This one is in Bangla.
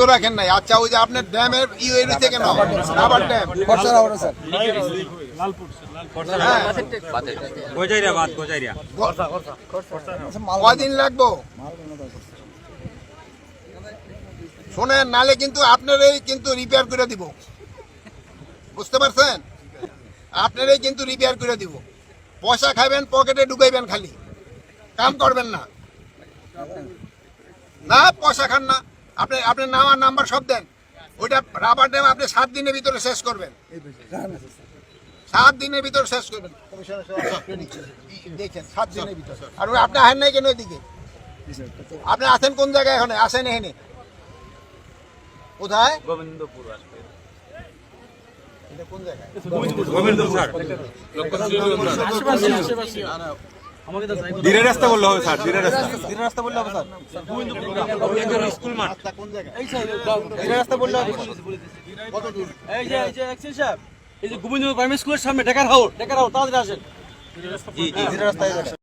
তো রাখেন নাই। আচ্ছা, ওই যে আপনার ড্যামের ইউএরি থেকে নাও, রাবার ড্যাম কয়দিন লাগবো শোনেন, নালে কিন্তু আপনারই কিন্তু রিপেয়ার করে দিব, বুঝতে পারছেন? আপনারই কিন্তু রিপেয়ার করে দিব। পয়সা খাইবেন, পকেটে ঢুকাইবেন, খালি কাম করবেন না। না, পয়সা খান না। আপনি আপনার নাম আর নাম্বার সব দেন। ওইটা রাবার ড্যাম আপনি 7 দিনের ভিতরে শেষ করবেন। 7 দিনের ভিতরে শেষ করবেন। দেখেন 7 দিনের ভিতরে। আর আপনি আসেন নাই কেন এদিকে? আপনি আছেন কোন জায়গায়? এখানে আসেন, এখানে কোথায়? গোবিন্দপুর আসবে। এটা কোন জায়গায়? গোবিন্দপুর স্যার। আশেপাশে। আমাকে তো ধীরে রাস্তা বললে হবে স্যার, ধীরে রাস্তা বললে হবে স্যার। গোবিন্দপুর স্কুল মাঠ কোন জায়গায়? এই স্যার, ধীরে রাস্তা বললে হবে। কত দূর? এই যে এক্সেল সাহেব, এই যে গোবিন্দপুর প্রাইমারি স্কুলের সামনে ঢাকার হাওর তাড়াতাড়ি আসেন। জি, ধীরে রাস্তায়